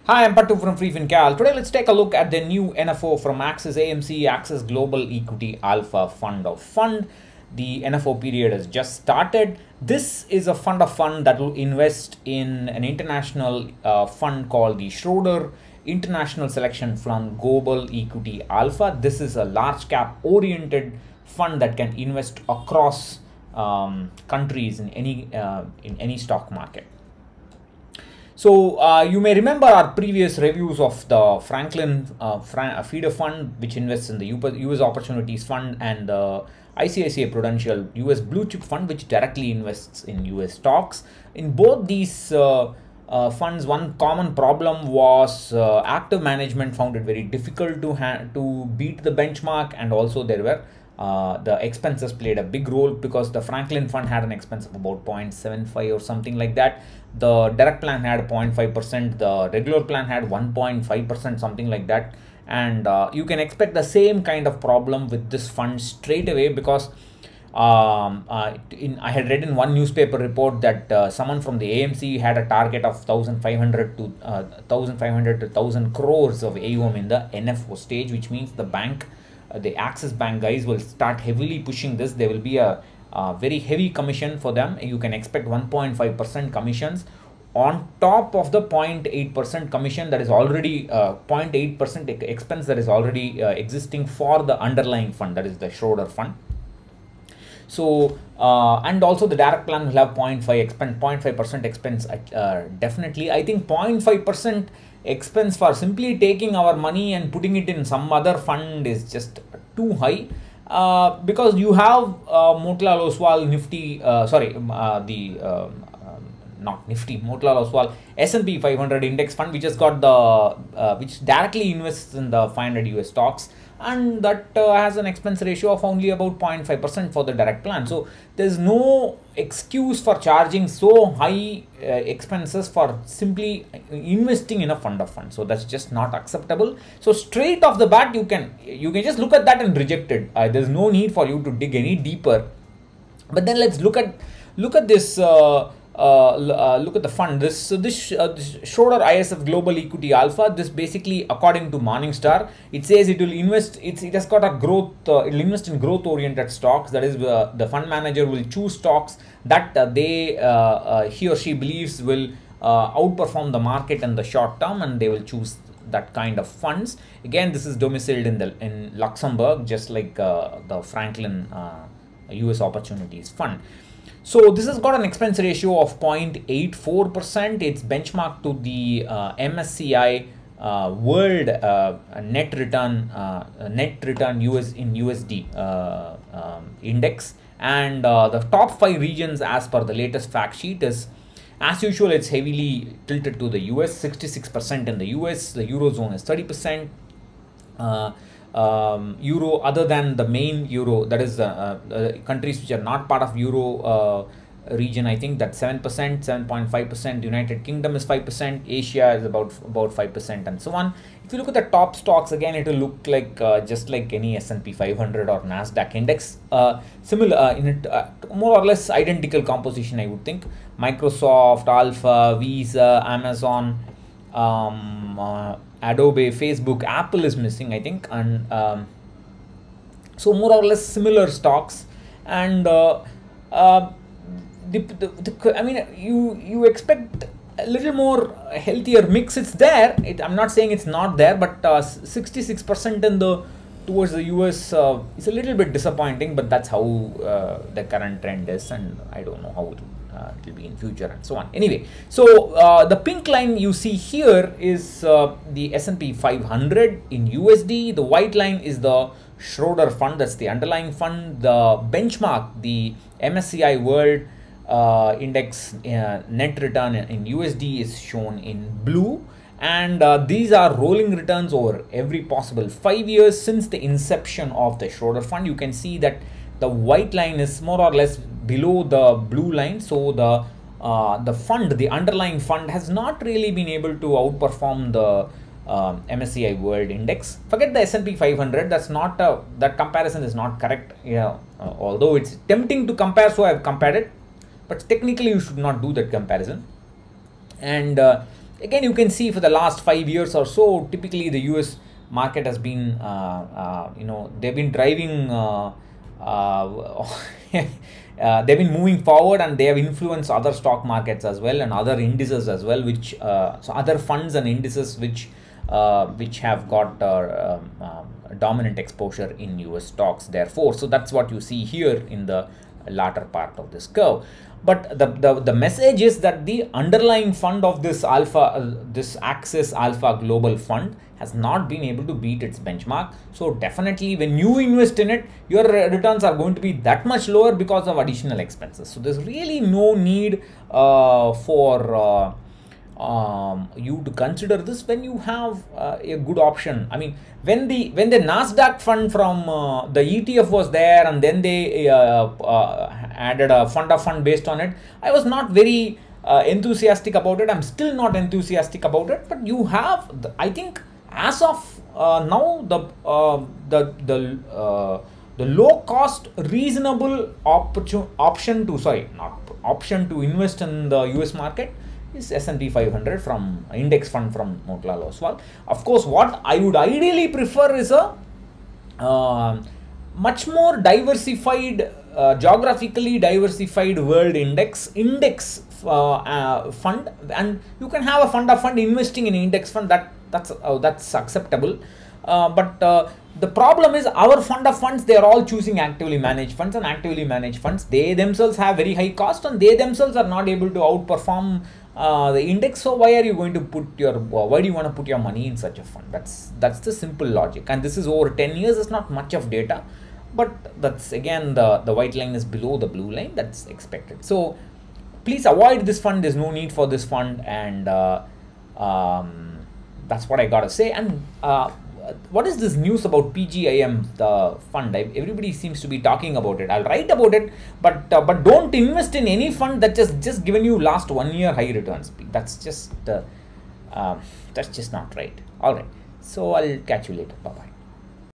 Hi, I'm Pattu from freefincal. Today, let's take a look at the new NFO from Axis AMC, Axis Global Equity Alpha Fund of Fund. The NFO period has just started. This is a fund of fund that will invest in an international fund called the Schroeder International Selection Fund Global Equity Alpha. This is a large cap oriented fund that can invest across countries in any stock market. So you may remember our previous reviews of the Franklin feeder fund, which invests in the US Opportunities Fund, and the ICICI Prudential US Blue Chip Fund, which directly invests in US stocks. In both these funds, one common problem was active management found it very difficult to beat the benchmark, and also there were the expenses played a big role, because the Franklin fund had an expense of about 0.75 or something like that. The direct plan had 0.5%, the regular plan had 1.5%, something like that. And you can expect the same kind of problem with this fund straight away, because I had read in one newspaper report that someone from the AMC had a target of 1,500 to 1,000 crores of AUM in the NFO stage, which means the bank, the Axis Bank guys will start heavily pushing this. There will be a very heavy commission for them. You can expect 1.5% commissions on top of the 0.8% commission that is already 0.8% expense that is already existing for the underlying fund, that is the Schroeder fund. So and also the direct plan will have 0.5% expense definitely. I think 0.5% expense for simply taking our money and putting it in some other fund is just too high, because you have Motilal Oswal Nifty, not Nifty, Motilal Oswal S&P 500 index fund, which has got the which directly invests in the 500 US stocks, and that has an expense ratio of only about 0.5% for the direct plan. So there's no excuse for charging so high expenses for simply investing in a fund of funds. So that's just not acceptable. So straight off the bat, you can just look at that and reject it. There's no need for you to dig any deeper. But then let's look at this. Look at the fund. This Schroeder ISF Global Equity Alpha. This basically, according to Morningstar, it says it will invest. It has got a growth. It will invest in growth-oriented stocks. That is, the fund manager will choose stocks that he or she believes will outperform the market in the short term, and they will choose that kind of funds. Again, this is domiciled in Luxembourg, just like the Franklin US Opportunities Fund. So this has got an expense ratio of 0.84%. It's benchmarked to the MSCI World net return US in USD index, and the top 5 regions as per the latest fact sheet is, as usual, it's heavily tilted to the US. 66% in the US. The Eurozone is 30%. Euro, other than the main Euro, that is countries which are not part of Euro region, I think that's 7%, 7.5%. United Kingdom is 5%. Asia is about 5%, and so on. If you look at the top stocks, again, it will look like just like any S&P 500 or Nasdaq index, similar in it, more or less identical composition, I would think. Microsoft, Alpha, Visa, Amazon, Adobe, Facebook, Apple is missing, I think, and so more or less similar stocks. And I mean, you expect a little more healthier mix. It's there. I'm not saying it's not there, but 66% in towards the US is a little bit disappointing. But that's how the current trend is, and I don't know how it will be in future, and so on. Anyway, so the pink line you see here is the S&P 500 in USD. The white line is the Schroeder fund, that's the underlying fund. The benchmark, the MSCI World Index net return in USD, is shown in blue, and these are rolling returns over every possible 5 years since the inception of the Schroeder fund. You can see that the white line is more or less below the blue line. So the fund, the underlying fund, has not really been able to outperform the MSCI World Index. Forget the S&P 500. That's not that comparison is not correct. Yeah, although it's tempting to compare, so I've compared it, but technically you should not do that comparison. And again, you can see for the last 5 years or so, typically the US market has been, they've been driving, they've been moving forward, and they have influenced other stock markets as well and other indices as well, which so other funds and indices which have got dominant exposure in US stocks. Therefore, so that's what you see here in the latter part of this curve. But the message is that the underlying fund of this this Axis Alpha Global Fund has not been able to beat its benchmark. So definitely when you invest in it, your returns are going to be that much lower because of additional expenses. So there's really no need for you to consider this when you have a good option. I mean, when the Nasdaq fund from the ETF was there, and then they added a fund of fund based on it, I was not very enthusiastic about it. I'm still not enthusiastic about it. But you have, I think, as of now, the low cost reasonable option to invest in the US market is S&P 500 from index fund from Motilal Oswal. Of course, what I would ideally prefer is a much more diversified, geographically diversified world index fund, and you can have a fund of fund investing in index fund. That's acceptable. But the problem is our fund of funds, they are all choosing actively managed funds, and actively managed funds, they themselves have very high cost, and they themselves are not able to outperform the index. So why are you going to why do you want to put your money in such a fund? That's the simple logic. And this is over 10 years. It's not much of data, but that's again, the white line is below the blue line. That's expected. So please avoid this fund. There's no need for this fund. And that's what I gotta say. And what is this news about PGIM, the fund? Everybody seems to be talking about it. I'll write about it, but don't invest in any fund that just given you last 1 year high returns. That's just not right. All right. So I'll catch you later. Bye bye.